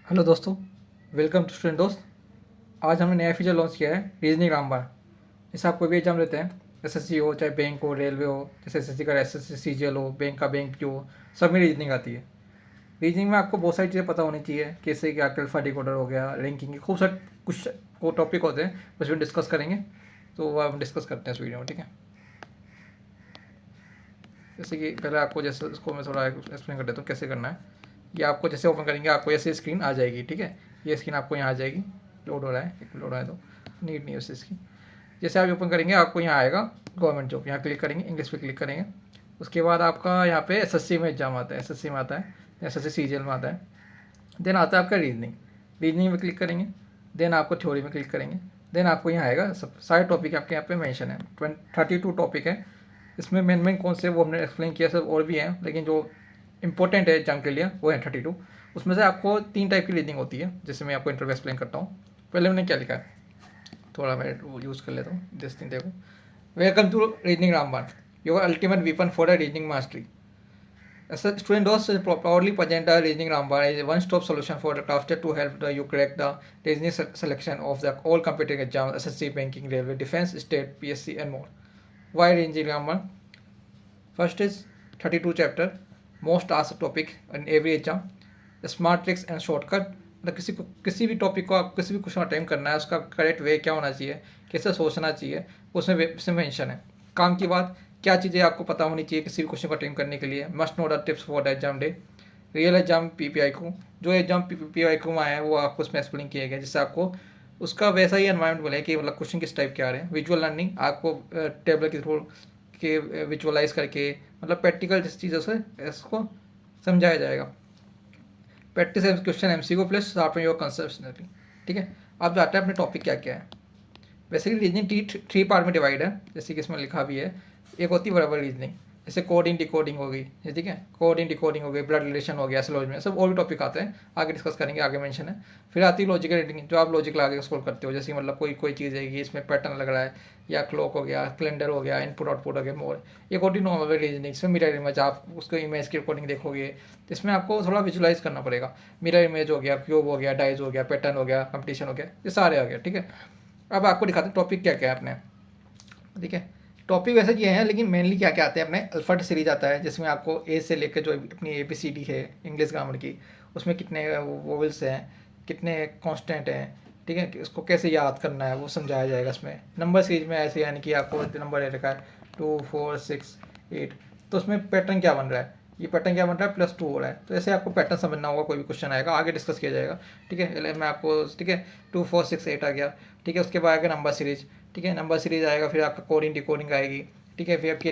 Hello दोस्तों, welcome to student दोस्त। आज हमने नया फीचर लॉन्च किया है रीजनिंग रामबाण। जैसे आप कोई भी एग्जाम लेते हैं, एसएससी हो चाहे बैंक हो रेलवे हो, जैसे एसएससी का एसएससी सीजीएल हो, बैंक का बैंक जो हो, सब में रीजनिंग आती है। रीजनिंग में आपको बहुत सारी चीज़ें पता होनी चाहिए, कैसे कि अल्फा डिकोडर हो गया, रैंकिंग की खूब सारे कुछ वो टॉपिक होते हैं, उसमें डिस्कस करेंगे। तो वो हम डिस्कस करते हैं इस वीडियो में, ठीक है। जैसे कि पहले आपको जैसे इसको मैं थोड़ा एक्सप्लेन कर देता हूँ कैसे करना है। ये आपको जैसे ओपन करेंगे आपको ऐसे स्क्रीन आ जाएगी, ठीक है। ये स्क्रीन आपको यहाँ आ जाएगी, लोड हो रहा है, एक लोड हो रहा है तो नीट नहीं है उससे इसकी। जैसे आप ओपन करेंगे आपको यहाँ आएगा गवर्नमेंट जॉब, यहाँ क्लिक करेंगे, इंग्लिश पे क्लिक करेंगे। उसके बाद आपका यहाँ पे एसएससी में एग्जाम आता है, एसएससी में आता है, एसएससी सीजीएल में आता है। देन आता है आपका रीजनिंग, रीजनिंग में क्लिक करेंगे। देन आपको थ्योरी में क्लिक करेंगे। देन आपको यहाँ आएगा सब सारे टॉपिक आपके यहाँ पे मेंशन है, 32 टॉपिक है। इसमें मेन कौन से वो हमने एक्सप्लेन किया, सब और भी हैं, लेकिन जो इंपॉर्टेंट है एग्जाम के लिए वो है 32। उसमें से आपको 3 टाइप की रीडिंग होती है, जैसे मैं आपको इंटरव्यू एक्सप्लेन करता हूँ। पहले मैंने क्या लिखा है, थोड़ा मैं वो यूज़ कर लेता हूँ, दिस थिंग देखो। वेलकम टू रीजनिंग रामबाण, your ultimate weapon for a reasoning mastery. As a student does proudly present a reasoning Ramban is a one-stop solution for the crafted to help you crack the reasoning selection of the all competing exams, SSC, banking, railway, defense, state, PSC, and more. Why reasoning Ramban? First is 32 chapter, most asked topic in every exam, smart tricks and shortcut। मतलब किसी भी topic को आप किसी भी question attempt करना है, उसका करेक्ट वे क्या होना चाहिए, कैसे सोचना चाहिए, उसमें मेंशन है। काम की बात, क्या चीज़ें आपको पता होनी चाहिए किसी भी क्वेश्चन को अटेम्प्ट करने के लिए। Must know the tips for the exam day, real exam PPI को, जो एग्जाम पीपीआई को में आया है वो आपको उसमें एक्सप्लेन किया गया, जिससे आपको उसका वैसा ही एनवायरमेंट मिले कि मतलब क्वेश्चन किस टाइप के आ रहे हैं। विजुअल लर्निंग, आपको टेबल के थ्रू के विजुअलाइज करके मतलब प्रैक्टिकल चीज़ों से इसको समझाया जाएगा। Practice question MCQ plus sharpen your conceptionally, ठीक है। आप जाते हैं अपने टॉपिक क्या क्या है। बेसिकली रीजनिंग थ्री पार्ट में डिवाइड है, जैसे कि इसमें लिखा भी है। एक होती है वर्बल रीजनिंग, जैसे कोडिंग डिकोडिंग हो गई, ठीक है, कोडिंग डिकोडिंग हो गई, ब्लड रिलेशन हो गया, एसोलॉजी में सब और भी टॉपिक आते हैं, आगे डिस्कस करेंगे, आगे मेंशन है। फिर आती है लॉजिकल रीडिंग, जो आप लॉजिकल आगे एक्सप्लोर करते हो, जैसे मतलब कोई चीज़ है कि इसमें पैटर्न लग रहा है, या क्लॉक हो गया, कैलेंडर हो गया, इनपुट आउटपुट हो गया, मोर। एक होती नॉर्मल रीजनिंग, इसमें मिरर इमेज, आप उसको इमेज की अकॉर्डिंग देखोगे तो इसमें आपको थोड़ा विजुलाइज करना पड़ेगा। मिरर इमेज हो गया, क्यूब हो गया, डाइज हो गया, पैटर्न हो गया, कंपटीशन हो गया, ये सारे आ गया, ठीक है। अब आपको दिखाते हैं टॉपिक क्या क्या है अपने, ठीक है। टॉपिक वैसे ये हैं, लेकिन मेनली क्या क्या आते हैं अपने। अल्फाट सीरीज आता है, जिसमें आपको ए से लेकर जो अपनी ABCD है इंग्लिश ग्रामर की, उसमें कितने वोवेल्स हैं, कितने कांस्टेंट हैं, ठीक है, कि उसको कैसे याद करना है वो समझाया जाएगा इसमें। नंबर सीरीज में ऐसे यानी कि आपको नंबर दे रखा है 2 4 6 8, तो उसमें पैटर्न क्या बन रहा है, ये पैटर्न क्या बन रहा है, +2 हो रहा है, तो ऐसे आपको पैटर्न समझना होगा। कोई भी क्वेश्चन आएगा आगे डिस्कस किया जाएगा, ठीक है। मैं आपको, ठीक है, 2 4 6 8 आ गया, ठीक है। उसके बाद आएगा नंबर सीरीज, ठीक है, नंबर सीरीज आएगा, फिर आपका कोडिंग डिकोडिंग आएगी, ठीक है। फिर आपकी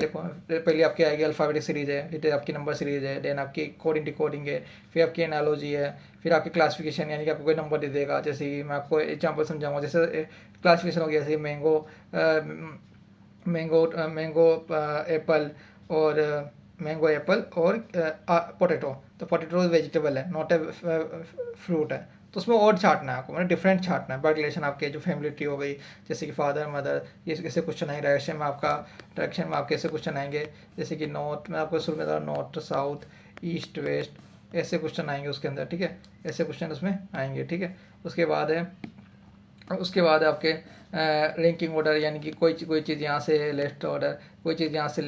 पहले आपकी आएगी अल्फ़ाबेटिक सीरीज है, फिर आपकी नंबर सीरीज है, देन आपकी कोडिंग डिकोडिंग है, फिर आपकी एनालॉजी है, फिर आपकी क्लासिफिकेशन, यानी कि आपको कोई नंबर दे देगा। जैसे कि मैं आपको एग्जांपल समझाऊंगा, जैसे क्लासिफिकेशन हो गया, जैसे मैंगो मैंगो मैंगो एप्पल और मैंगो एप्पल और पोटैटो, तो पोटैटो वेजिटेबल है, नॉट ए फ्रूट है। तो उसमें और छाटना है आपको, मतलब डिफरेंट छाटना है। बाय रिलेशन आपके जो फैमिली ट्री हो गई, जैसे कि फादर मदर, ये कैसे क्वेश्चन आएंगे। डायरेक्शन में आप कैसे क्वेश्चन आएंगे, जैसे कि नॉर्थ में आपको शुरू में था, नॉर्थ साउथ ईस्ट वेस्ट, ऐसे क्वेश्चन आएंगे उसके अंदर, ठीक है। ऐसे क्वेश्चन उसमें आएंगे, ठीक है। उसके बाद आपके रैंकिंग ऑर्डर, यानी कि कोई चीज़ यहाँ से लेफ्ट ऑर्डर, कोई चीज़ यहाँ से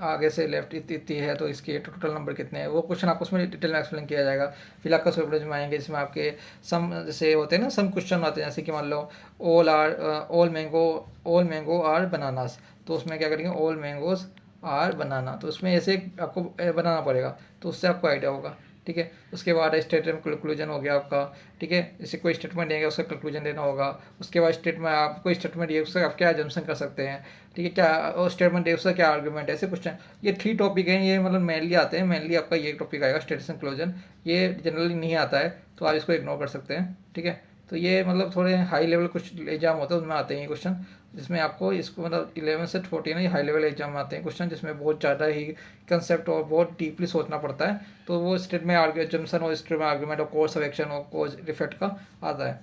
आगे से लेफ्ट इतनी है, तो इसके टोटल नंबर कितने हैं, वो क्वेश्चन आपको उसमें डिटेल में एक्सप्लेन किया जाएगा। फिर आपका सुपरवाइज में आएंगे, जिसमें आपके सम जैसे होते हैं ना, सम क्वेश्चन होते हैं, जैसे कि मान लो ऑल मैंगो आर बनानास, तो उसमें क्या करेंगे, ऑल मैंगोज आर बनाना, तो उसमें ऐसे आपको बनाना पड़ेगा, तो उससे आपको आइडिया होगा, ठीक है। उसके बाद स्टेटमेंट कंक्लूजन हो गया आपका, ठीक है। जैसे कोई स्टेटमेंट देंगे उसका कंक्लूजन देना होगा। उसके बाद स्टेटमेंट, आप कोई स्टेटमेंट दिए उससे आप क्या एजम्पशन कर सकते हैं, ठीक है, क्या और स्टेटमेंट दिए उसका क्या आर्गूमेंट है, ऐसे क्वेश्चन। ये 3 टॉपिक हैं, ये मतलब मेनली आते हैं। मेनली आपका ये टॉपिक आएगा स्टेटमेंट कंक्लूजन, ये जनरली नहीं आता है, तो आप इसको इग्नोर कर सकते हैं, ठीक है। तो ये मतलब थोड़े हाई लेवल कुछ एग्जाम होते हैं, उनमें आते हैं ये क्वेश्चन, जिसमें आपको इसको मतलब 11 से 14 ये हाई लेवल एग्जाम में आते हैं क्वेश्चन, जिसमें बहुत ज़्यादा ही कंसेप्ट और बहुत डीपली सोचना पड़ता है। तो वो स्टेट में जम्सन और स्टेट में आर्ग्यूमेंट और कोर्स ऑफ एक्शन और कोज इफेक्ट का आता है,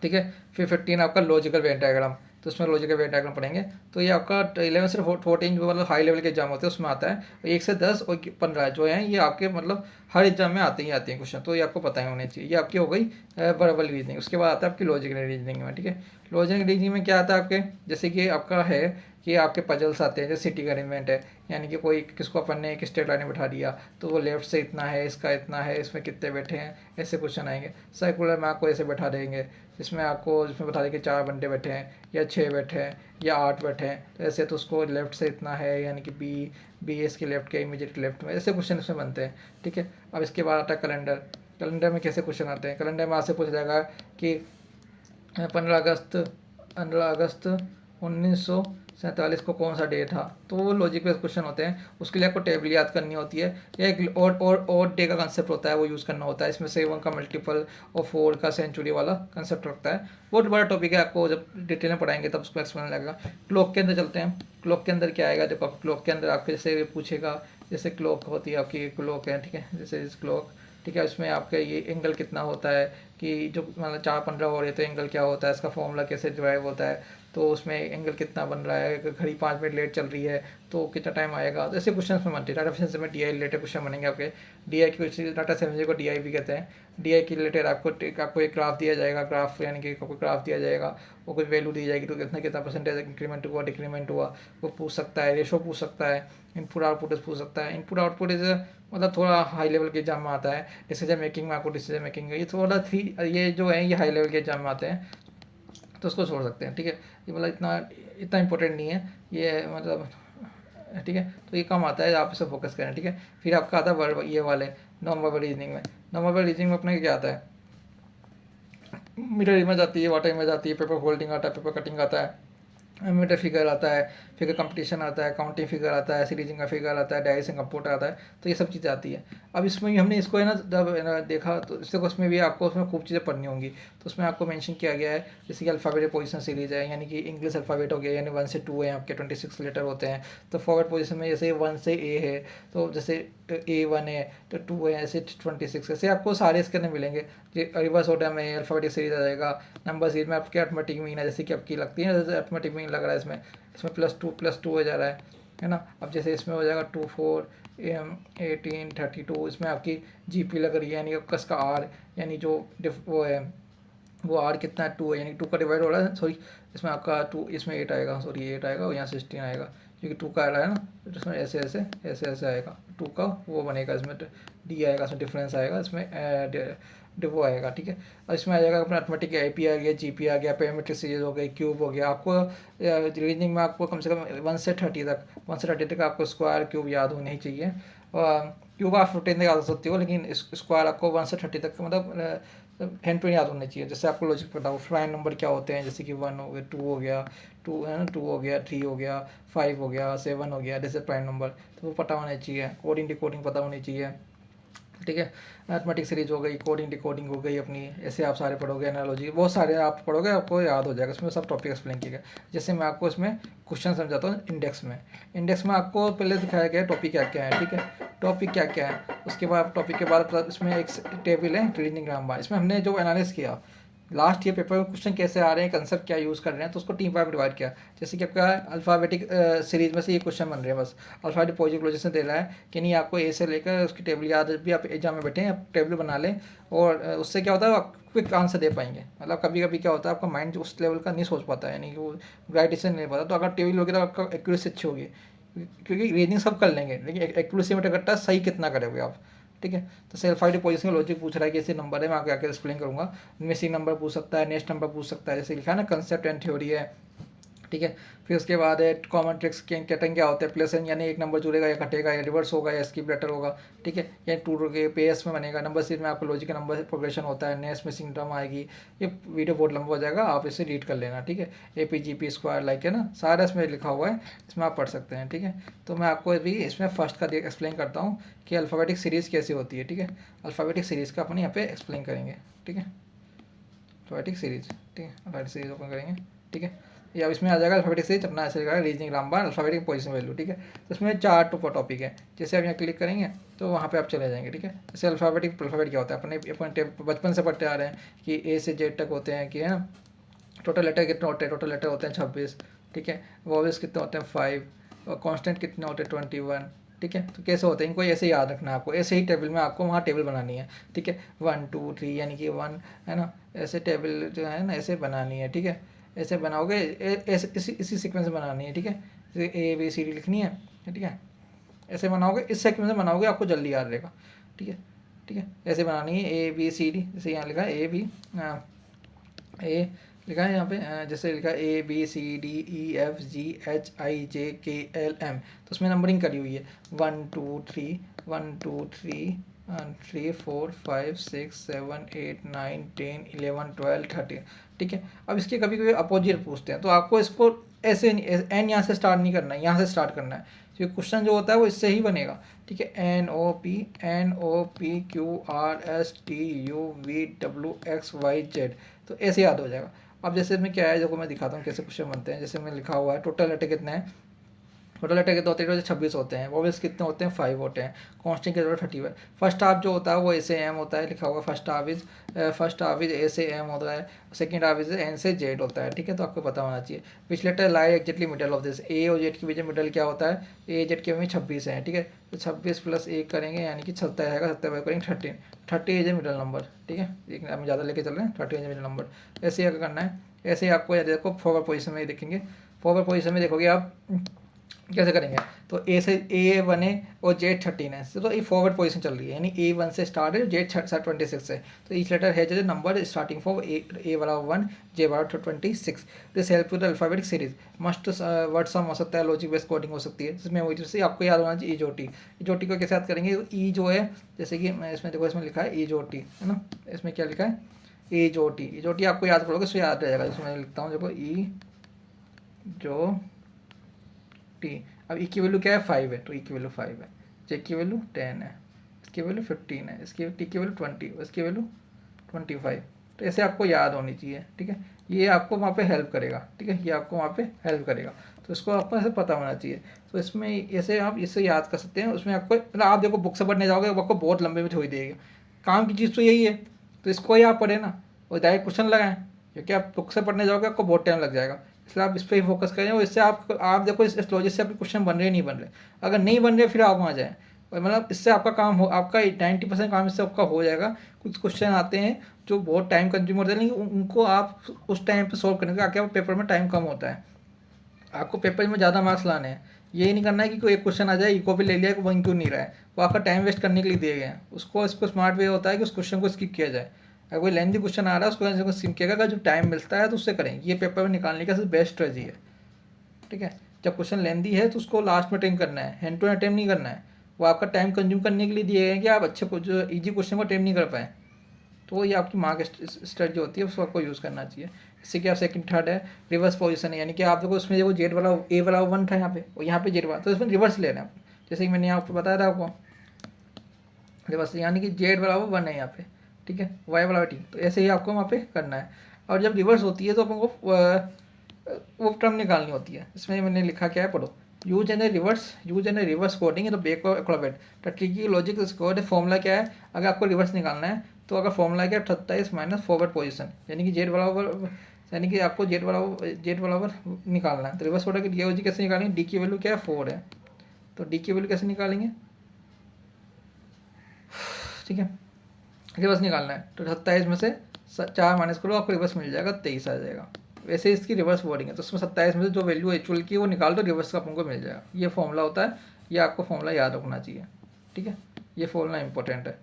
ठीक है। फिर 15 आपका लॉजिकल वेन डायग्राम, तो उसमें लॉजिक का वेन डायग्राम पढ़ेंगे। तो ये आपका 11 से 14 जो मतलब हाई लेवल के एग्जाम होते हैं उसमें आता है। 1 से 10 और 15 जो हैं ये आपके मतलब हर एग्जाम में आते ही क्वेश्चन, तो ये आपको पता ही होने चाहिए। ये आपकी हो गई वर्बल रीजनिंग। उसके बाद आता है आपकी लॉजिकल रीजनिंग में, ठीक है। लॉजिकल रीजनिंग में क्या आता है आपके, जैसे कि आपका है कि आपके पजल्स आते हैं, जैसे सिटी का अरेंजमेंट है, यानी कि कोई किसको अपन ने एक स्ट्रेट लाइन में बैठा दिया तो वो लेफ्ट से इतना है, इसका इतना है, इसमें कितने बैठे हैं, ऐसे क्वेश्चन आएंगे। सर्कुलर में आपको ऐसे बैठा देंगे, जिसमें आपको जिसमें बता देंगे 4 बंदे बैठे हैं या 6 बैठे हैं या 8 बैठे हैं, तो ऐसे तो उसको लेफ्ट से इतना है, यानी कि बी इसके लेफ्ट के इमीडिएट लेफ्ट में, ऐसे क्वेश्चन इसमें बनते हैं, ठीक है। अब इसके बाद आता है कैलेंडर। कैलेंडर में कैसे क्वेश्चन आते हैं, कैलेंडर में आपसे पूछा जाएगा कि 15 अगस्त 1947 को कौन सा डे था, तो वो लॉजिक बेस्ड क्वेश्चन होते हैं। उसके लिए आपको टेबल याद करनी होती है, या एक और डे का कंसेप्ट होता है वो यूज़ करना होता है। इसमें से 1 का मल्टीपल और 4 का सेंचुरी वाला कंसेप्ट रखता है। बहुत बड़ा टॉपिक है, आपको जब डिटेल में पढ़ाएंगे तब उसको एक्सप्लेन लगेगा। क्लॉक के अंदर चलते हैं। क्लॉक के अंदर क्या आएगा, देखो क्लॉक के अंदर आपके जैसे पूछेगा, जैसे क्लॉक होती है आपकी क्लॉक है, ठीक है, जैसे इस क्लॉक, ठीक है। इसमें आपका ये एंगल कितना होता है, कि जो मतलब 4:15 हो रही है तो एंगल क्या होता है, इसका फॉर्मूला कैसे डिराइव होता है, तो उसमें एंगल कितना बन रहा है, घड़ी 5 मिनट लेट चल रही है तो कितना टाइम आएगा, तो ऐसे क्वेश्चन में बनते हैं। डाटा एफिशिएंसी में डीआई रिलेटेड क्वेश्चन बनेंगे आपके। डीआई की डाटा एफिशिएंसी को डीआई भी कहते हैं। डीआई के रिलेटेड आपको एक ग्राफ दिया जाएगा, ग्राफ यानी कि आपको ग्राफ दिया जाएगा, वो कुछ वैल्यू दी जाएगी, तो कितना कितना परसेंटेज इंक्रीमेंट हुआ, डिक्रीमेंट हुआ, वो पूछ सकता है। रेशो पूछ सकता है, इनपुट आउटपुट पूछ सकता है। इनपुट आउटपुट इज मतलब थोड़ा हाई लेवल के एग्जाम में आता है। डिसीजन मेकिंग में आपको डिसीजन मेकिंग ये थोड़ा ये जो है ये हाई लेवल के एग्जाम में आते हैं, तो उसको छोड़ सकते हैं, ठीक है। ये मतलब इतना इंपॉर्टेंट नहीं है ये, मतलब ठीक है, तो ये कम आता है, आप इसे फोकस करें, ठीक है। फिर आपका आता है वर्ब, ये वाले नॉन वर्बल रीजनिंग में। नॉन वर्बल रीजनिंग में अपने क्या आता है, मीटर इमेज आती है, वाटर इमेज आती है, पेपर फोल्डिंग आता है, पेपर कटिंग आता है, मीटर फिगर आता है, फिगर कंपटीशन आता है, काउंटिंग फिगर आता है, सीरीजिंग का फिगर आता है, डायरेक्शन कंप्यूटर आता है, तो ये सब चीज़ें आती है। अब इसमें भी हमने इसको है ना जब है ना देखा, तो इससे उसमें भी आपको उसमें खूब चीज़ें पढ़नी होंगी। तो उसमें आपको मेंशन किया गया है, जैसे कि अल्फ़ाबेटिक पोजीशन सीरीज है, यानी कि इंग्लिश अल्फ़ाबेट हो गया, यानी 1 से 2 है, आपके 26 लेटर होते हैं। तो फॉरवर्ड पोजीशन में जैसे 1 से ए है, तो जैसे A1 है तो 2 है, ऐसे 26, ऐसे आपको सारे इसके अंदर मिलेंगे। रिवर्स ऑर्डर में अल्फ़ाबेटिक सीरीज आ जाएगा। नंबर सीरीज में आपके अर्थमेटिक मीन है, जैसे कि आपकी लगती है, जैसे अर्थमेटिक मीन लग रहा है इसमें +2 हो जा रहा है ना। अब जैसे इसमें हो जाएगा 2 4 18 32, इसमें आपकी जीपी लग रही है, यानी आपका इसका आर, यानी जो वो है वो आर कितना है 2 है, यानी 2 का डिवाइड हो रहा है, सॉरी इसमें आपका 2, इसमें 8 आएगा, सॉरी 8 आएगा और यहाँ 16 आएगा, क्योंकि 2 का आ रहा है ना, तो इसमें ऐसे ऐसे ऐसे ऐसे आएगा, 2 का वो बनेगा, इसमें डी आएगा, इसमें डिफरेंस आएगा, इसमें वो आएगा, ठीक है। और इसमें आ जाएगा अपना अर्थमेटिक आईपी आ गया, जीपी आ गया, पैरामीट्रिक सीरीज हो गई, क्यूब हो गया। आपको रीजनिंग में आपको कम से कम 1 से 30 तक आपको स्क्वायर क्यूब याद होने ही चाहिए। क्यूब आप 15 तक याद हो सकती हो, लेकिन स्क्वायर आपको 1 से 30 तक मतलब हैंड टू याद होने चाहिए। जैसे आपको लॉजिक पता हो प्राइम नंबर क्या होते हैं, जैसे कि 1 हो गया, 2 हो गया, 2 है ना, 2 हो गया, 3 हो गया, 5 हो गया, 7 हो गया, जैसे प्राइम नंबर, तो वो पता होना चाहिए। कोडिंग डिकोडिंग पता होनी चाहिए, ठीक है। मैथमेटिक्स सीरीज हो गई, कोडिंग डिकोडिंग हो गई अपनी, ऐसे आप सारे पढ़ोगे, एनालॉजी बहुत सारे आप पढ़ोगे, आपको याद हो जाएगा। इसमें सब टॉपिक एक्सप्लेन किया गया। जैसे मैं आपको इसमें क्वेश्चन समझाता हूँ। इंडेक्स में आपको पहले दिखाया गया टॉपिक क्या क्या है, ठीक है, टॉपिक क्या क्या है। उसके बाद टॉपिक के बाद इसमें एक टेबल है रीजनिंग ग्रामर। इसमें हमने जो एनालिस किया लास्ट ईयर पेपर में क्वेश्चन कैसे आ रहे हैं, कंसेप्ट क्या यूज़ कर रहे हैं, तो उसको टीम वाइज डिवाइड किया। जैसे कि आपका अल्फ़ाबेटिक सीरीज में से ये क्वेश्चन बन रहे हैं, बस अल्फ़ाबेटिक पॉजिटिव दे रहा है कि नहीं, आपको ए से लेकर उसकी टेबल याद भी, आप एग्जाम में बैठे आप टेबल बना लें, और उससे क्या होता है आप क्विक आंसर दे पाएंगे। मतलब कभी कभी क्या होता है आपका माइंड उस लेवल का नहीं सोच पाता है, यानी कि वो राइट डिसीजन नहीं पाता। तो अगर टेबल होगी तो आपका एक्यूरेसी अच्छी होगी, क्योंकि रीजनिंग सब कर लेंगे, लेकिन एक्यूरेसी में करता है सही कितना करोगे आप, ठीक है। तो सेल्फ आइडी पोजीशन का लॉजिक पूछ रहा है कि ऐसे नंबर है, मैं आगे एक्सप्लेन करूंगा। इनमें सी नंबर पूछ सकता है, नेक्स्ट नंबर पूछ सकता है, जैसे लिखा है ना कंसेप्ट एंड थ्योरी है, ठीक है। फिर उसके बाद है कॉमन ट्रिक्स, कैटिंग क्या होता है, प्लस एन यानी एक नंबर जुड़ेगा या घटेगा या रिवर्स होगा या स्किप लेटर होगा, ठीक है। या टू के पेएस में बनेगा। नंबर सीरीज में आपको लॉजिक का नंबर प्रोग्रेशन होता है, नेक्स्ट मिसिंग टर्म आएगी। ये वीडियो बहुत लंबा हो जाएगा, आप इसे रीड कर लेना, ठीक है। APGP स्क्वायर लाइक है ना, सारा इसमें लिखा हुआ है, इसमें आप पढ़ सकते हैं, ठीक है। तो मैं आपको अभी इसमें फर्स्ट का एक्सप्लेन करता हूँ कि अल्फ़ाबेटिक सीरीज़ कैसे होती है, ठीक है। अल्फ़ाबेटिक सीरीज़ का अपन यहाँ पे एक्सप्लेन करेंगे, ठीक है। अल्फ़ाबेटिक सीरीज, ठीक है, अल्फ़ाबेटिक सीरीज ओपन करेंगे, ठीक है। या इसमें आ जाएगा अल्फ़ाबेटिक सीरीज, अपना ऐसे लिखा reasoning grammar alphabetic position value, ठीक है। तो इसमें 4 टॉपिक है। जैसे आप यहाँ क्लिक करेंगे तो वहाँ पे आप चले जाएंगे, ठीक है। जैसे अल्फ़ाबेट क्या होता है, अपने बचपन से पढ़ते आ रहे हैं कि A से Z तक होते हैं, कि है ना, टोटल लेटर कितने होते हैं, टोटल लेटर होते हैं 26, ठीक है। वॉवेल्स कितने होते हैं 5, और कॉन्स्टेंट कितने होते हैं 21, ठीक है। तो कैसे होते हैं, इनको ऐसे याद रखना है आपको, ऐसे ही टेबल में आपको वहाँ टेबल बनानी है, ठीक है। 1 2 3 यानी कि 1 है ना, ऐसे टेबल जो है ना ऐसे बनानी है, ठीक है। ऐसे बनाओगे, ऐसे इसी सीक्वेंस में बनानी है, ठीक है। ABCD लिखनी है, ठीक है। ऐसे बनाओगे, इस सीक्वेंस में बनाओगे, आपको जल्दी याद रहेगा, ठीक है, ठीक है। ऐसे बनानी है ABCD, जैसे यहाँ लिखा है ए लिखा है यहाँ पे, जैसे लिखा है ABCDEFGHIJKLM, तो उसमें नंबरिंग करी हुई है 1 2 3 1 2 3 3 4 5 6 7 8 9 10 11 12 13, ठीक है। अब इसके कभी कभी अपोजिट पूछते हैं, तो आपको इसको ऐसे एन यहाँ से स्टार्ट नहीं करना है, यहाँ से स्टार्ट करना है, क्योंकि क्वेश्चन जो होता है वो इससे ही बनेगा, ठीक है। NOPQRSTUVWXYZ, तो ऐसे याद हो जाएगा। अब जैसे इसमें क्या है, देखो मैं दिखाता हूँ कैसे क्वेश्चन बनते हैं। जैसे में लिखा हुआ है टोटल लेटर कितने हैं, टोटल लेटर कितने होते हैं, 26 होते हैं। वॉवेल्स कितने होते हैं 5 होते हैं। कॉन्स्टेंट कितने 30 है। फर्स्ट हाफ जो होता है वो ए से एम होता है, लिखा हुआ फर्स्ट हाफ इज ए से एम होता है, सेकंड हाफ इज एन से जेड होता है, ठीक है। तो आपको पता होना चाहिए। Which letter lie exactly middle of this, A और जेड के बीच मिडल क्या होता है, ए जेड के में 26 है, ठीक है। तो 26 + 1 करेंगे यानी कि 70 आएगा, 70 करेंगे 13, 30 इज ए मिडल नंबर, ठीक है। एक हम ज़्यादा लेके चल रहे हैं, 30 इज ए मिडल नंबर। ऐसे ही करना है। ऐसे ही आपको देखो फॉरवर्ड पोजिशन में देखेंगे, फॉरवर्ड पोजिशन में देखोगे आप कैसे करेंगे। तो ए से A1 है और जेड 13 है, तो ये फॉरवर्ड पोजीशन चल रही है, यानी A1 से स्टार्ट है, जेड 26 है। तो ईच लेटर है जो नंबर स्टार्टिंग फॉर ए वाला 1, जे वाला 26। This help to the alphabetic series. Must word sum हो सकता है, लॉजिक बेस्ड कोडिंग हो सकती है, जिसमें वही से आपको याद होना चाहिए ईजोटी। ईजोटी को कैसे याद करेंगे, ई जो है जैसे कि इसमें देखो, इसमें लिखा है ईजोटी, है ना। इसमें क्या लिखा है ईजोटी, ईजोटी आपको याद करोगे उससे याद रहेगा। जिसमें मैं लिखता हूँ देखो ई जो टी। अब ई की वैल्यू क्या है 5 है, तो ई की वैल्यू 5 है, जे की वैल्यू 10 है, इसकी वैल्यू 15 है, इसकी टी की वैल्यू 20, इसकी वैल्यू 25। तो ऐसे आपको याद होनी चाहिए, ठीक है। ये आपको वहाँ पे हेल्प करेगा, ठीक है, ये आपको वहाँ पे हेल्प करेगा। तो इसको आपको ऐसे पता होना चाहिए। तो इसमें ऐसे आप इससे याद कर सकते हैं। उसमें आपको मतलब आप देखो बुक से पढ़ने जाओगे आपको बहुत लंबे में थोड़ी देगी, काम की चीज़ तो यही है, तो इसको ही आप पढ़े ना और डायरेक्ट क्वेश्चन लगाएं, क्योंकि आप बुक से पढ़ने जाओगे आपको बहुत टाइम लग जाएगा। इसलिए आप इस पर ही फोकस करें, और इससे आप देखो इस लॉजिक से आपके क्वेश्चन बन रहे नहीं बन रहे। अगर नहीं बन रहे फिर आप वहाँ जाएँ, और मतलब इससे आपका काम हो, आपका 90% काम इससे आपका हो जाएगा। कुछ क्वेश्चन आते हैं जो बहुत टाइम कंज्यूम होते हैं, लेकिन उनको आप उस टाइम पे सॉल्व करने का क्या पेपर में टाइम कम होता है, आपको पेपर में ज़्यादा मार्क्स लाने हैं। ये नहीं करना है कि कोई एक क्वेश्चन आ जाए इको भी ले लिया बन क्यों नहीं रहा है, वो आपका टाइम वेस्ट करने के लिए दिए गए हैं। उसको इसको स्मार्ट वे होता है कि उस क्वेश्चन को स्किप किया जाए। अगर कोई लेंथी क्वेश्चन आ रहा है उसको स्किप किया, अगर जो टाइम मिलता है तो उससे करें, ये पेपर में निकालने का सबसे बेस्ट स्ट्रेटजी है, ठीक है। जब क्वेश्चन लेंथी है तो उसको लास्ट में अटेम्प्ट करना है, हैंड टू हैंड अटेम्प्ट नहीं करना है। वो आपका टाइम कंज्यूम करने के लिए दिए गए हैं कि आप अच्छे जो ईजी क्वेश्चन को अटेम्प्ट नहीं कर पाए। तो ये आपकी मार्क स्ट्रेटजी होती है, उसको आपको यूज़ करना चाहिए। इससे कि आप सेकंड थर्ड है रिवर्स पोजीशन है, यानी कि आप देखो उसमें देखो जेड वाला ए वाला 1 था यहाँ पे, और यहाँ पे जेड वाला, तो इसमें रिवर्स लेना है। जैसे कि मैंने आपको बताया था आपको रिवर्स, यानी कि जेड वाला वो 1 है यहाँ पे, ठीक है, वाई वाला टी। तो ऐसे ही आपको वहाँ पे करना है। और जब रिवर्स होती है तो अपन को वो टर्म निकालनी होती है। इसमें मैंने लिखा क्या है, पढ़ो। यूज एन रिवर्स कोडिंग तो बैक एक्रोबेट। तो ट्रिकी लॉजिक कोड फॉर्मूला क्या है, अगर आपको रिवर्स निकालना है तो अगर फॉर्मूला क्या है 28 माइनस फॉरवर्ड पोजीशन, यानी कि जेड बराबर, यानी कि आपको जेड बराबर निकालना है। तो रिवर्स कोड की डी कैसे निकालेंगे, डी की वैल्यू क्या है 4 है, तो डी की वैल्यू कैसे निकालेंगे, ठीक है, रिवर्स निकालना है। तो 27 में से 4 माइनस करो, आपको रिवर्स मिल जाएगा 23 आ जाएगा। वैसे इसकी रिवर्स वर्डिंग है, तो उसमें 27 में से जो वैल्यू एक्चुअल की वो निकाल दो, रिवर्स का अपन को मिल जाएगा। ये फॉर्मूला होता है, ये आपको फॉर्मूला याद रखना चाहिए, ठीक है। ये फॉर्मूला इंपॉर्टेंट है,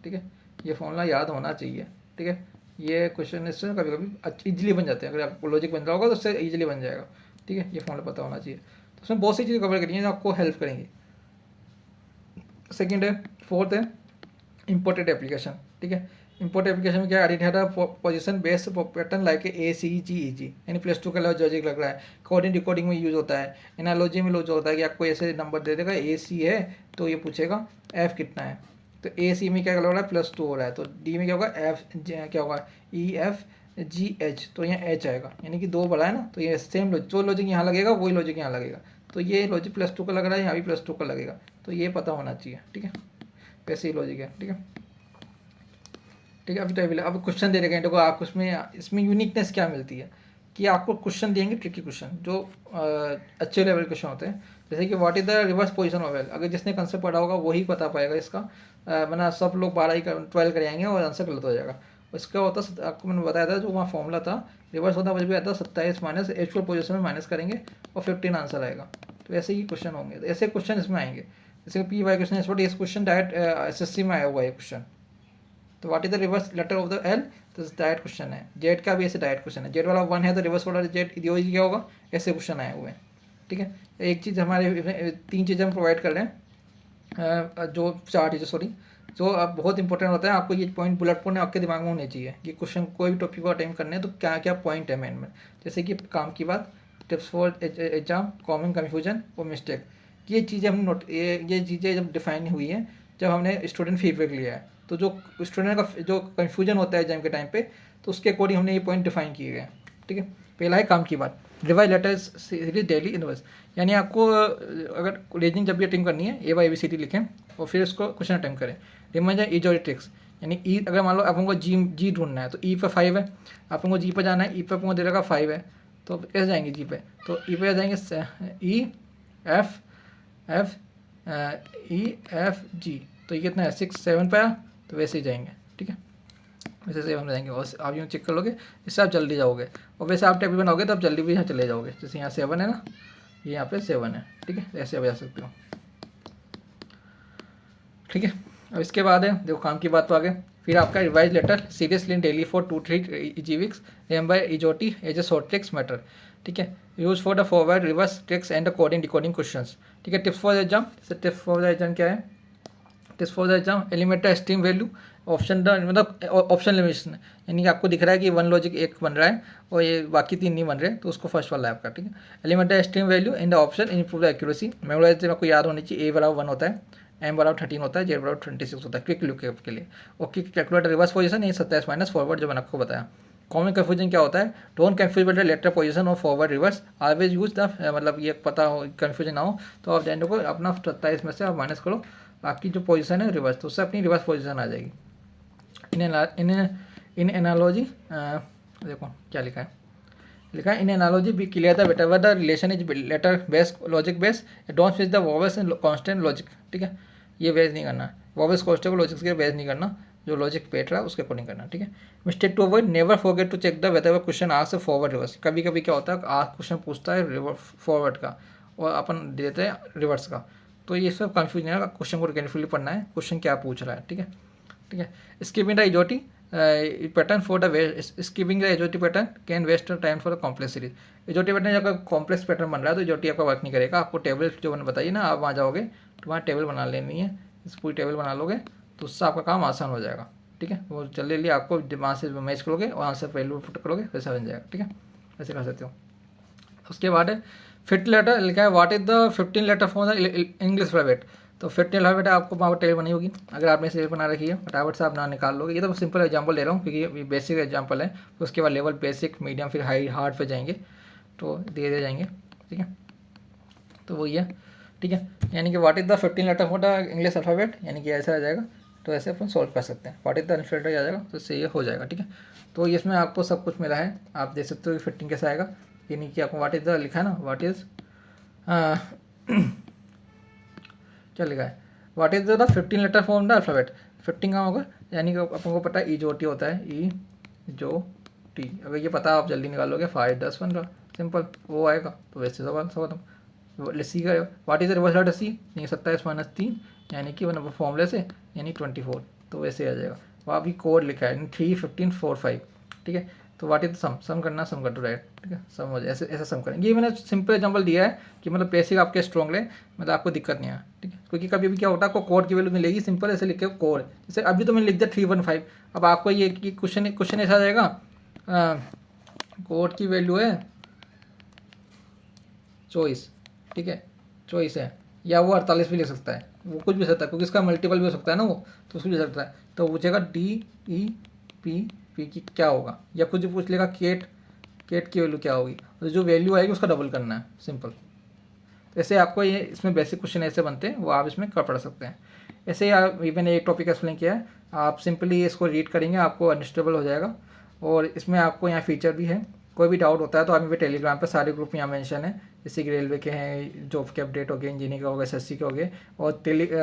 ठीक है, ये फॉर्मूला याद होना चाहिए, ठीक है। ये क्वेश्चन इससे कभी कभी ईजिली बन जाते हैं, अगर आपको लॉजिक बन रहा होगा तो उससे ईजिली बन जाएगा, ठीक है। ये फॉर्मूला पता होना चाहिए। तो उसमें बहुत सी चीज़ें कवर करेंगे जो आपको हेल्प करेंगी। सेकेंड है, फोर्थ है इंपोर्टेड एप्लीकेशन, ठीक है। इंपोर्ट एप्लीकेशन में क्या एडिट है, position based pattern like ACGEG, यानी +2 का लॉजिक लग रहा है। कोडिंग डिकोडिंग में यूज़ होता है, एनालॉजी में यूज होता है कि आपको ऐसे नंबर दे देगा AC है तो ये पूछेगा F कितना है, तो AC में क्या लग रहा है +2 हो रहा है, तो D में क्या होगा F क्या होगा EFGH, तो यहाँ H आएगा, यानी कि 2 बड़ा है ना, तो ये सेम जो लॉजिक यहाँ लगेगा वही लॉजिक यहाँ लगेगा। तो ये लॉजिक +2 का लग रहा है, यहाँ भी +2 का लगेगा, तो ये पता होना चाहिए, ठीक है। वैसे ही लॉजिक है, ठीक है, ठीक है। अब क्वेश्चन दे रखे हैं, देखो आप इसमें यूनिकनेस क्या मिलती है, कि आपको क्वेश्चन देंगे ट्रिकी क्वेश्चन जो अच्छे लेवल क्वेश्चन होते हैं, जैसे कि what is the reverse position of L. अगर जिसने कंसेप्ट पढ़ा होगा वही बता पाएगा इसका, वरना सब लोग 12 कर जाएंगे और आंसर गलत हो जाएगा। इसका होता, आपको मैंने बताया था जो वहाँ फॉर्मूला था, रिवर्स होता मुझे भी आता 27 माइनस एक्चुअल पोजीशन में माइनस करेंगे और 15 आंसर आएगा। तो ऐसे ही क्वेश्चन होंगे, तो ऐसे क्वेश्चन इसमें आएंगे। जैसे पी वाई क्वेश्चन इस क्वेश्चन डायरेक्ट SSC में आया हुआ है क्वेश्चन। तो what is the reverse letter of the L, तो डायरेक्ट क्वेश्चन है। जेड का भी ऐसे डायरेक्ट क्वेश्चन है, जेड वाला 1 है तो रिवर्स वाला जेड इडियोलॉजी क्या होगा, ऐसे क्वेश्चन आए हुए हैं। ठीक है, एक चीज़ हमारे 3 चीज़ें हम प्रोवाइड कर रहे हैं, जो 4 चीज़ें सॉरी, जो अब बहुत इंपॉर्टेंट होता है। आपको ये पॉइंट बुलेट पॉइंट आपके दिमाग में होने चाहिए कि क्वेश्चन कोई भी टॉपिक को अटेम्प्ट करने हैं तो क्या क्या पॉइंट है मेन में। जैसे कि काम की बात, tips for exam, common confusion और मिस्टेक, ये चीज़ें हमने नोट ये चीज़ें जब डिफाइन हुई हैं जब हमने स्टूडेंट फीडबैक लिया है, तो जो स्टूडेंट का जो कन्फ्यूजन होता है एग्जाम के टाइम पे, तो उसके अकॉर्डिंग हमने ये पॉइंट डिफाइन किए गए हैं। ठीक है, पहला है काम की बात, revise letters series daily inverse, यानी आपको अगर रीजनिंग जब भी अटेम्प्ट करनी है ABCD लिखें और फिर उसको क्वेश्चन अटेम्प्ट करें। रिमाइंडर ईज और ट्रिक्स, यानी ई अगर मान लो आपको जी ढूंढना है तो ई पे 5 है, आपको जी पे जाना है, ई पे आपको दे रखा 5 है, तो कैसे जाएंगे जी पे, तो ई पे जाएंगे EFG, तो ये कितना है 6 7 पे आया, तो वैसे ही जाएंगे। ठीक है, वैसे 7 में जाएंगे और आप यूँ चेक कर लोगे, इससे आप जल्दी जाओगे। और वैसे आप टेबल बनाओगे तो आप जल्दी भी यहाँ चले जाओगे। जैसे यहाँ 7 है ना, ये यहाँ पे 7 है। ठीक है, ऐसे आप जा सकते हो। ठीक है, अब इसके बाद है देखो काम की बात तो आगे, फिर आपका revise letter seriously daily for 2-3 weeks, remember EJOTY as a short tricks matter. ठीक है, use for the forward reverse tricks and coding decoding questions. ठीक है, tips for the exam, tips for the exam क्या है, tips for the exam element stream value, option मतलब option limitation, यानी कि आपको दिख रहा है कि 1 लॉजिक 1 बन रहा है और ये बाकी 3 नहीं बन रहे, तो उसको फर्स्ट वाला है आपका। ठीक है, element stream value in the option improve the accuracy, memorize आपको याद होनी चाहिए। A बराबर 1 होता है, M बराबर 13 होता है, Z बराबर 26 होता है क्विक लुक के लिए। और क्विक कैलकुलेट रिवर्स पोजीशन, ये 27 माइनस फॉरवर्ड जो मैंने आपको बताया। कॉमन कन्फ्यूजन क्या होता है, don't confuse with the letter position और forward reverse, always use the, मतलब ये पता हो कन्फ्यूजन ना हो तो आप जान को अपना 27 में से आप माइनस करो, बाकी जो पोजीशन है रिवर्स, तो उससे अपनी रिवर्स पोजीशन आ जाएगी। इन एनालॉजी देखो क्या लिखा है in analogy be clear the whatever the relation is letter base logic base, don't switch the vowels and constant logic. ठीक है, ये बेस नहीं करना, वॉवेल्स कांस्टेंट लॉजिक के बेस नहीं करना, जो लॉजिक बैठ रहा है उसके अकॉर्डिंग करना। ठीक है, mistake to avoid, never forget to check the whatever question ask forward reverse. कभी कभी क्या होता है आज क्वेश्चन पूछता है फॉरवर्ड का और अपन देते हैं रिवर्स का, तो ये सब कन्फ्यूजन है, क्वेश्चन को केयरफुली पढ़ना है, क्वेश्चन क्या पूछ रहा है। ठीक है, skipping the EJOTY pattern for the skipping the EJOTY pattern can waste time for the complex series. EJOTY pattern अगर कॉम्प्लेक्स पैटर्न बन रहा है तो इजोटी आपका वर्क नहीं करेगा। आपको टेबल जो मैंने बताइए ना, आप वहाँ जाओगे तो वहाँ टेबल बना लेनी है, इस पूरी टेबल बना लोगे तो उससे आपका काम आसान हो जाएगा। ठीक है, वो जल्दी आपको वहाँ से मैच करोगे और वहाँ से वैल्यू पुट करोगे, वैसा बन जाएगा। ठीक है, ऐसे कर सकते हो। उसके बाद है फिट लेटर, लिखा है what is the 15 letter for the English alphabet. तो 15 अल्फाबेट आपको वहाँ पर टेबल बनी होगी, अगर आपने टेबल बना रखी है फटाफट से आप ना निकाल लोगे। ये तो सिंपल एग्जांपल ले रहा हूँ क्योंकि ये बेसिक एग्जांपल है, तो उसके बाद लेवल बेसिक मीडियम फिर हाई हार्ड पे जाएंगे, तो धीरे जाएंगे। ठीक है, तो वही है। ठीक है, यानी कि what is the 15 letter for the English alphabet, यानी कि ऐसा आ जाएगा, तो ऐसे अपन सॉल्व कर सकते हैं। व्हाट इज द अल्फाबेट आ जाएगा तो इससे ये हो जाएगा। ठीक है, तो इसमें आपको सब कुछ मिला है, आप देख सकते हो कि फिटिंग कैसे आएगा, यानी कि आपको व्हाट इज द लिखा है ना, व्हाट इज क्या लिखा है, what is the 15 letter form the alphabet. 15 का होगा, यानी कि अपन को पता है इजोटी होता है, इजोटी, अगर ये पता आप जल्दी निकालोगे 5 10 15 सिंपल वो आएगा, तो वैसे सवाल सी का व्हाट इज रिवर्स लेटर सी, यानी 27 माइनस 3, यानी कि वन फॉर्मूले से यानी 24, तो वैसे आ जाएगा। वहाँ भी कोड लिखा है 3 15 4 5। ठीक है, तो व्हाट इज सम करना, सम कर दो राइट। ठीक है, सम हो जाए, ऐसे सम करेंगे। ये मैंने सिंपल एग्जांपल दिया है कि मतलब बेसिक आपके स्ट्रॉन्ग ले, मतलब आपको दिक्कत नहीं है। ठीक है, क्योंकि कभी भी क्या होता है आपको कोड की वैल्यू मिलेगी, सिंपल ऐसे लिख के कोड, जैसे अभी तो मैंने लिख दिया 315, अब आपको ये क्वेश्चन ऐसा आ जाएगा, कोड की वैल्यू है चॉइस। ठीक है, चॉइस है, या वो 48 भी ले सकता है, वो कुछ भी सकता है क्योंकि इसका मल्टीपल भी हो सकता है ना, वो तो उसको भी ले सकता है। तो पूछेगा DEP की क्या होगा, या कुछ भी पूछ लेगा केट की वैल्यू क्या होगी, तो जो वैल्यू आएगी उसका डबल करना है, सिंपल। ऐसे आपको ये इसमें बेसिक क्वेश्चन ऐसे बनते हैं, वो आप इसमें कर पढ़ सकते हैं। ऐसे ही आप मैंने एक टॉपिक एक्सप्लेन किया है, आप सिंपली इसको रीड करेंगे आपको अंडरस्टैंडेबल हो जाएगा। और इसमें आपको यहाँ फीचर भी है कोई भी डाउट होता है तो अभी टेलीग्राम पे सारे ग्रुप यहाँ मेंशन है, जैसे कि रेलवे के हैं, जॉब के अपडेट हो गए, इंजीनियरिंग का हो गया, एसएससी के हो गए, और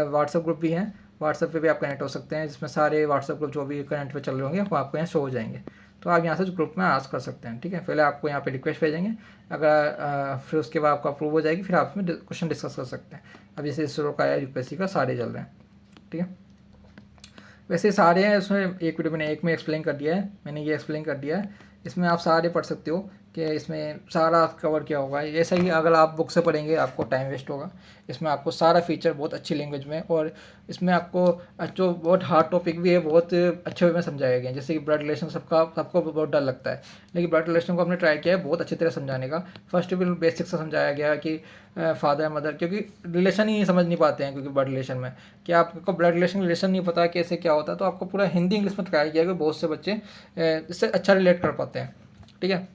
व्हाट्सअप ग्रुप भी हैं। व्हाट्सअप पे भी आप कनेक्ट हो सकते हैं, जिसमें सारे व्हाट्सअप ग्रुप जो भी करंट पे चल रहे होंगे वो आपको यहाँ शो हो जाएंगे। तो आप यहाँ से ग्रुप में आस्क कर सकते हैं, ठीक है। पहले आपको यहाँ पे रिक्वेस्ट भेजेंगे, अगर फिर उसके बाद आपको अप्रूव हो जाएगी, फिर आप इसमें क्वेश्चन डिस्कस कर सकते हैं। अब जैसे इसरो का है, यूपीएससी का, सारे चल रहे हैं, ठीक है। वैसे सारे हैं, उसमें एक वीडियो मैंने एक में एक्सप्लेन कर दिया है, मैंने ये एक्सप्लेन कर दिया है, इसमें आप सारे पढ़ सकते हो कि इसमें सारा कवर किया होगा। ऐसा ही अगर आप बुक से पढ़ेंगे आपको टाइम वेस्ट होगा। इसमें आपको सारा फीचर बहुत अच्छी लैंग्वेज में, और इसमें आपको जो बहुत हार्ड टॉपिक भी है बहुत अच्छे वे में समझाया गया है। जैसे कि ब्लड रिलेशन सबको बहुत डर लगता है, लेकिन ब्लड रिलेशन को हमने ट्राई किया है बहुत अच्छी तरह समझाने का। फर्स्ट बेसिक से समझाया गया कि फादर मदर, क्योंकि रिलेशन ही समझ नहीं पाते हैं, क्योंकि ब्लड रिलेशन में कि आपको ब्लड रिलेशन नहीं पता कैसे क्या होता है, तो आपको पूरा हिंदी इंग्लिश में ट्राई किया कि बहुत से बच्चे इससे अच्छा रिलेट कर पाते हैं, ठीक है।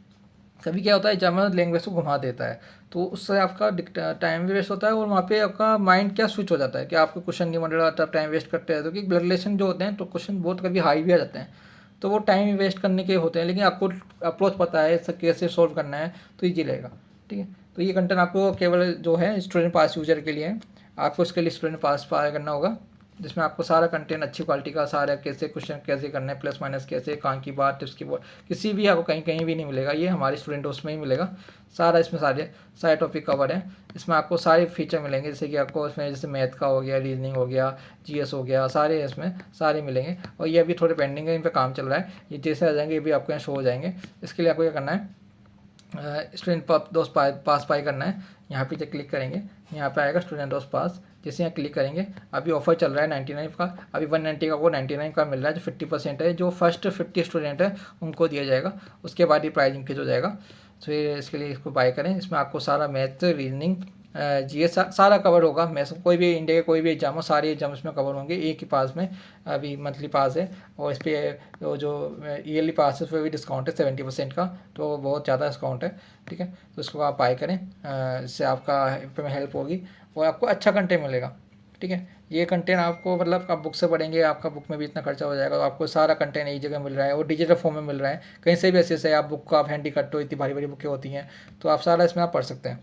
कभी क्या होता है जर्मन लैंग्वेज को घुमा देता है, तो उससे आपका टाइम भी वेस्ट होता है, और वहाँ पे आपका माइंड क्या स्विच हो जाता है कि आपको क्वेश्चन नहीं बन रहा, तब टाइम वेस्ट करते हैं। तो कि ब्लड रिलेशन जो होते हैं तो क्वेश्चन बहुत कभी हाई भी आ जाते हैं, तो वो टाइम वेस्ट करने के होते हैं, लेकिन आपको अप्रोच पता है सब कैसे सोल्व करना है तो ईजी रहेगा, ठीक है। तो ये कंटेंट आपको केवल जो है स्टूडेंट पास यूजर के लिए है, आपको इसके लिए स्टूडेंट पास करना होगा, जिसमें आपको सारा कंटेंट अच्छी क्वालिटी का, सारा कैसे क्वेश्चन कैसे करना है, प्लस माइनस कैसे, कहाँ की बात टिप्स की बात, किसी भी आपको कहीं भी नहीं मिलेगा, ये हमारे स्टूडेंट उसमें ही मिलेगा सारा। इसमें सारे टॉपिक कवर है, इसमें आपको सारे फीचर मिलेंगे, जैसे कि आपको इसमें जैसे मैथ का हो गया, रीजनिंग हो गया, जीएस हो गया, सारे इसमें सारे मिलेंगे। और ये अभी थोड़े पेंडिंग है, इन पर काम चल रहा है, ये जैसे आ जाएंगे ये भी आपको यहाँ शो हो जाएंगे। इसके लिए आपको क्या करना है, स्टूडेंट दोस्त पास पाई करना है, यहाँ पे क्लिक करेंगे, यहाँ पे आएगा स्टूडेंट दोस्त पास, जैसे यहाँ क्लिक करेंगे, अभी ऑफर चल रहा है 99 का, अभी 190 का वो 99 का मिल रहा है, जो 50% है, जो फर्स्ट 50 स्टूडेंट है उनको दिया जाएगा, उसके बाद ये प्राइस इंक्रीज हो जाएगा। तो ये इसके लिए इसको बाय करें, इसमें आपको सारा मैथ, रीजनिंग, जीएस सारा कवर होगा। मैं कोई भी इंडिया के कोई भी एग्जाम हो, सारे एग्जाम इसमें कवर होंगे एक ही पास में। अभी मंथली पास है, और इस पर जो ईयरली पास है उस पर भी डिस्काउंट है 70% का, तो बहुत ज़्यादा डिस्काउंट है, ठीक है। तो इसको आप बाय करें, इससे आपका हेल्प होगी और आपको अच्छा कंटेंट मिलेगा, ठीक है। ये कंटेंट आपको मतलब आप बुक से पढ़ेंगे, आपका बुक में भी इतना खर्चा हो जाएगा, तो आपको सारा कंटेंट एक जगह मिल रहा है और डिजिटल फॉर्म में मिल रहा है। कहीं से भी ऐसे से आप बुक को आप हैंडी करते हो, इतनी भारी भारी बुकें होती हैं, तो आप सारा इसमें आप पढ़ सकते हैं,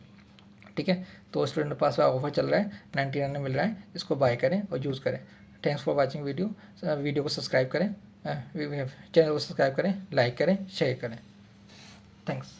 ठीक है। तो स्टूडेंट के पास ऑफर चल रहा है, 99 में मिल रहा है, इसको बाय करें और यूज़ करें। थैंक्स फॉर वॉचिंग वीडियो को सब्सक्राइब करें, चैनल को सब्सक्राइब करें, लाइक करें, शेयर करें। थैंक्स।